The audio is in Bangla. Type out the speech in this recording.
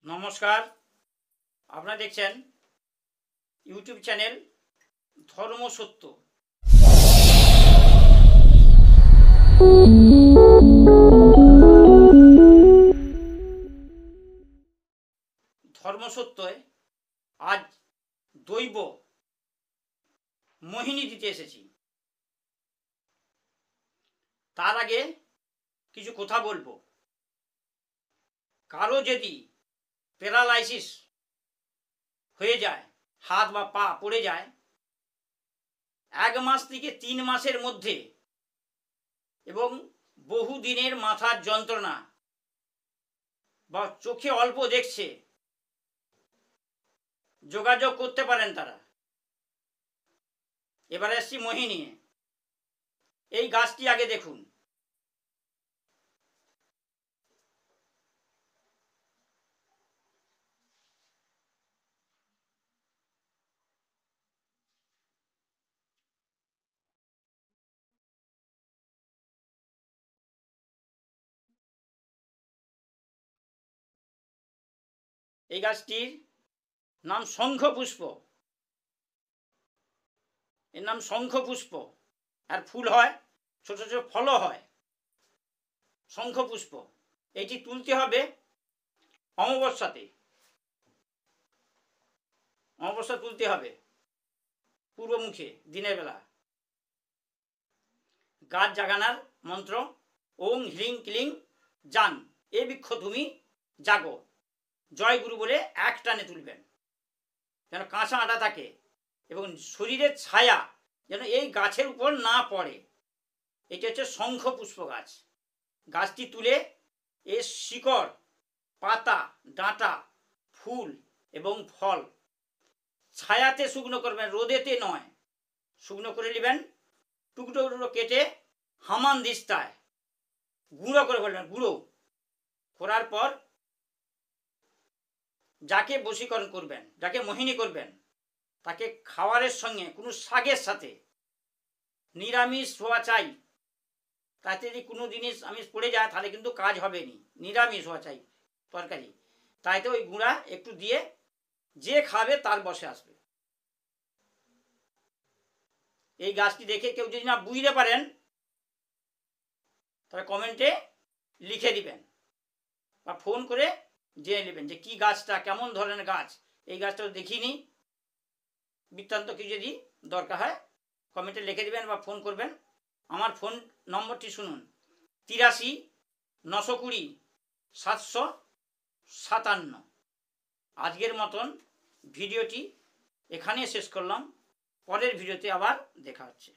নমস্কার, আপনারা দেখছেন ইউটিউব চ্যানেল ধর্ম সত্য। ধর্ম সত্যয় আজ দৈব মোহিনী দিতে এসেছি। তার আগে কিছু কথা বলবো। কারো যদি প্যারালাইসিস হয়ে যায়, হাত বা পা পড়ে যায়, 1 মাস থেকে 3 মাসের মধ্যে এবং বহুদিনের মাথার যন্ত্রণা বা চোখে অল্প দেখছে, যোগাযোগ করতে পারেন তারা। এবারে আসছি মোহিনী। এই গাছটি আগে দেখুন। এই গাছটির নাম শঙ্খপুষ্প। এর নাম শঙ্খপুষ্প। আর ফুল হয়, ছোট ছোট ফলও হয়। শঙ্খপুষ্প এটি তুলতে হবে অমাবস্যাতে। অমাবস্যা তুলতে হবে পূর্বমুখে, দিনের বেলা। গাছ জাগানার মন্ত্র ওং হ্রিং ক্লিং জাং, এ বৃক্ষ তুমি জাগো, জয় গুরু বলে এক টানে তুলবেন, যেন কাঁচা আটা থাকে এবং শরীরের ছায়া যেন এই গাছের উপর না পড়ে। এটি হচ্ছে শঙ্খপুষ্প গাছ। গাছটি তুলে এর শিকড়, পাতা, ডাঁটা, ফুল এবং ফল ছায়াতে শুকনো করবেন, রোদেতে নয়। শুকনো করে নেবেন, টুকরো টুকরো কেটে হামান দিস্তায় গুঁড়ো করে ফেলবেন। গুঁড়ো করার পর যাকে বশীকরণ করবেন, যাকে মোহিনী করবেন, তাকে খাবারের সঙ্গে কোনো শাকের সাথে, নিরামিষ হওয়া চাই। তাতে যদি কোনো জিনিস আমিষ পড়ে যায় তাহলে কিন্তু কাজ হবে নি। নিরামিষ হওয়া চাই তরকারি। তাইতে ওই গুঁড়া একটু দিয়ে যে খাবে তার বসে আসবে। এই গাছটি দেখে কেউ যদি না বুঝতে পারেন তাহলে কমেন্টে লিখে দিবেন বা ফোন করে জেনে নেবেন যে কি গাছটা, কেমন ধরনের গাছ। এই গাছটা দেখিনি, বৃত্তান্ত কি যদি দরকার হয় কমেন্টে লিখে দিবেন বা ফোন করবেন। আমার ফোন নম্বরটি শুনুন, 83 920 757। আজকের মতন ভিডিওটি এখানে শেষ করলাম। পরের ভিডিওতে আবার দেখা হচ্ছে।